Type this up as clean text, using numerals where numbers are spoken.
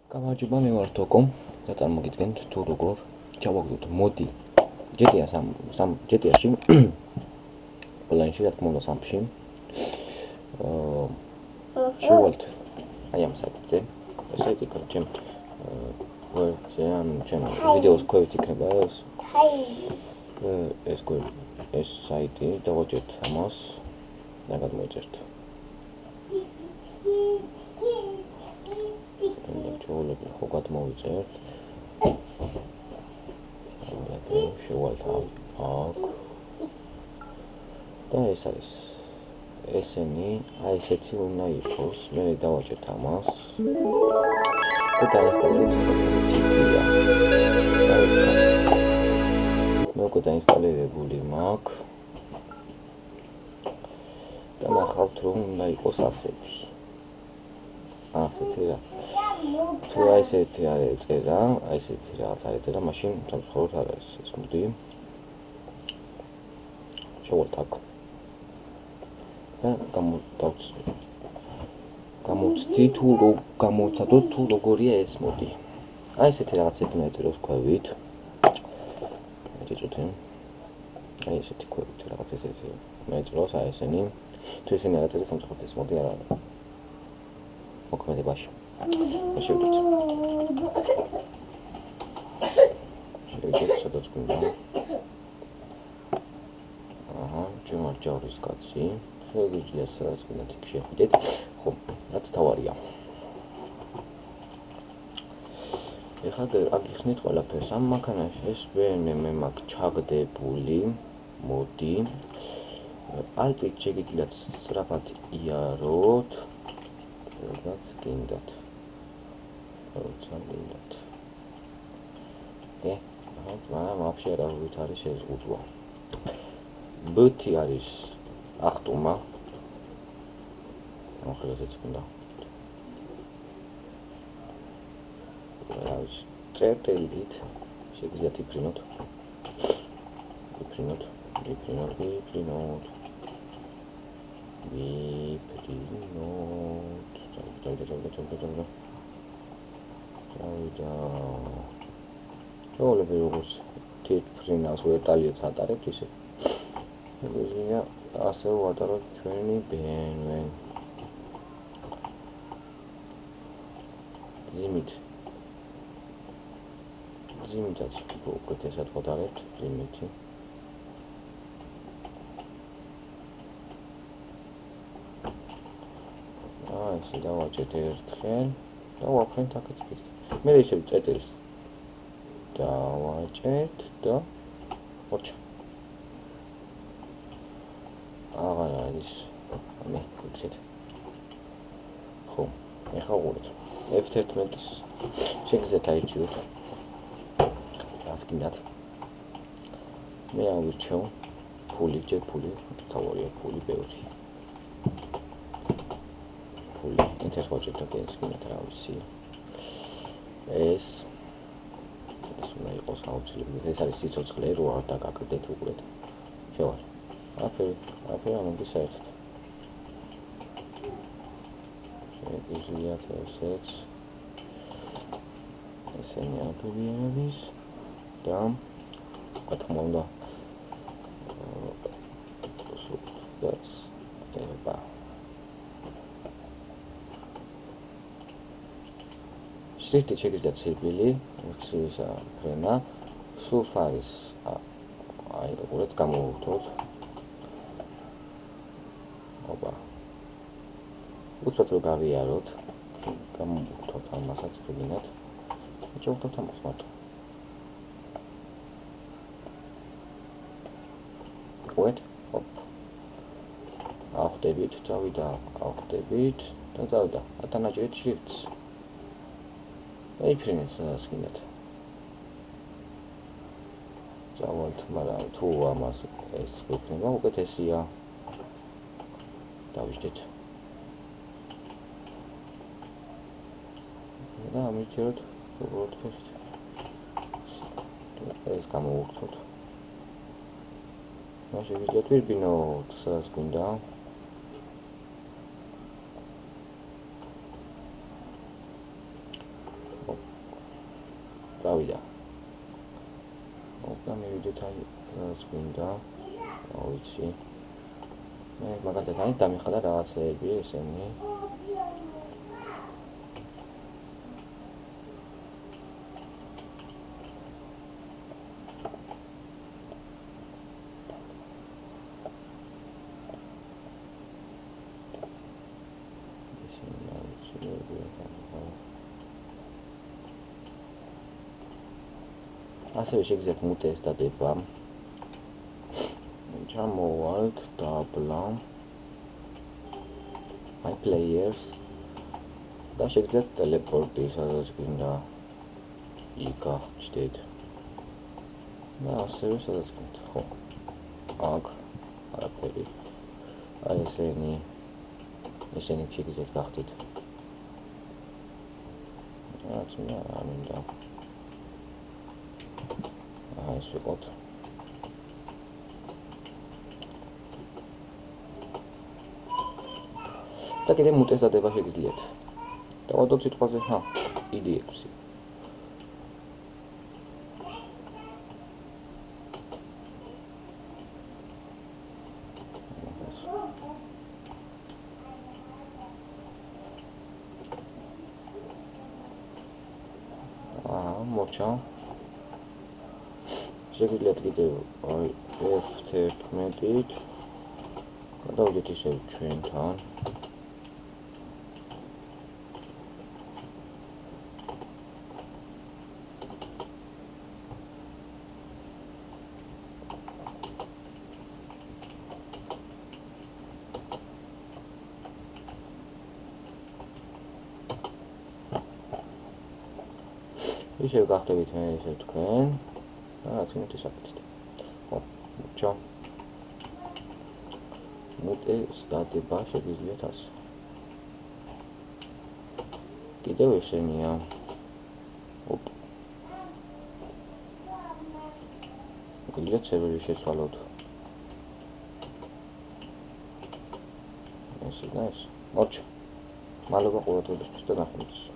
გამარჯობა, მე ვარ თოკო და წარმოგიდგენთ თუ როგორ ჩავაგდოთ მოდი GTA-ში ონლაინში რა თქმა უნდა სამში შევალთ აი ამ საიტზე საიტი ჩემ ვერზე ან ჩემ ვიდეოს ქვევით იქნება ეს საიტი დავაჭერთ ამას და გადმოიწერთ ჩაოლები ხო გადმოვიწერთ შევალთ აქ და ეს არის ესენი აი ესეთი უნდა იყოს მე დავაჭერთ ამას და დაინსტალირებს GTA მე უკვე დაინსტალირებული მაქვს და ნახავთ რომ უნდა იყოს ასეთი რა თუ აი ესეთი არ ეწერა აი ესეთი რაღაც არ ეწერა მაშინ სამწუხაროდ არ არის ეს მოდი შევალთ აქ და გამოვცდი თუ გამოვცადოთ თუ როგორია ეს მოდი აი ესეთი რაღაცები უნდა ეწეროს ქვევით ეჭვით აი ესეთი ქვევით რაღაც ესეთი მეწეროს აი ესენი თუ ესენი არ ეწერა სამწუხაროდ ეს მოდი არ არის მოქმედებაში შევიდეთ სადაც გვინდა ჩემ არ ჯავრის კაცი შეგვიძლია სადაც გვინდა იქ შევიდეთ ხო რაც თავარია ეხლა აგიხსნით ყველაფერს ამ მანქანაში ეს მე მაქვს ჩაგდებული მოდი ალტით შეგიძლიათ სწრაფად იაროთ რაც გინდათ როცა გინდათ მაგრამ вообще რა ვით არის შეზღუდვა ბუთი არის ახტუმა ახალაზეც გინდა რაც წერტილით შეგიძლიათ იფრინოთ ჩაოლები როგორც თითფრინავს ვეტალიებს ატარებთ ისე შეგვიძლია ასე ვატაროთ ჩვენი BMW ძიმითაც უკეთესად ვატარებთ ძიმითი ესე დავაჭერთ ერთხელ და ვაფრენთ აქაც კიდე მე ისევ წერტილს დავაჭერთ და ოჩა აღარ არის მე ვიქცეთ ხო ეხლა ვუყურეთ F11-ს შეგიძლიათ აირჩიოთ რას გინდათ მე ავირჩევ ფული თავარია ფული ბევრი ინტერეს ვაჭერთ აქ გინდათ რა ვიცი ეს უნდა იყოს აუცილებლად ეს არის სიცოცხლე რო არ დაგაკრდეთ უყურეთ შევალ აფერი ამოდი საერთოდ შეგვიძლიათ ესეც ესენი აკრიბიანების და რა თქმა უნდა სუპერს ება შრიფტი შეგიძლიათ სირბილი უსისა ფრენა სულს არის აი როგორიც გამოვუხოთ ოპა უცბად რომ გავიაროთ გამოვუხოთ ამასაც თუ გინდათ ჩავხდოთ ამას მარტო ვეთ ოპ ავხდებით წავიდა და წავიდა ატანაჭრეთ შრიფტს ეიფრინეს გინდათ წავალთ მაგრამ თუ ამას ეს გვექნება უკეთესია დავიჯდეთ და ამიჩეროთ როგორც ფერით ეს გამოვუხოთ მაშინ შეგვიძლია ვირბინოთ სადაც გვინდა წავიდა. და მივიდეთ აი რაც გვინდა. ვიცი. მე მაგალითად აი დამიხადა რაღაცეები ესენი. ასევე შეგიძლიათ მუტეს დადება. ჩამოვალთ დაბლა my players და შეგიძლიათ ტელეპორტი სადაც გინდა იგახჩდეთ. და ასევე სადაც გინდა, ხო. აქ არაფერი. აი ესენი შეგიძლიათ გახდეთ. რაც მე არ მინდა. ეს ვიყოთ. და კიდე მუტეს დადება შეგიძლიათ. დავადოთ სიტყვაზე, ID 6. მორჩა. შეგიძლიათ კიდევ აი F11-ით გადავიდეთ ისევ ჩვენთან. ისევ გახდებით მე ისევ თქვენ. რაც მეთქე საკეთეთ. ხო, ჩა. მუტეს დადება შეგიძლიათ ასე. კიდევ ესენია. გიძლიათ სერვერი შეცვალოთ. ეს და ეს. მოჩ. მადლობა ყურადღებისთვის და ნახვამდის.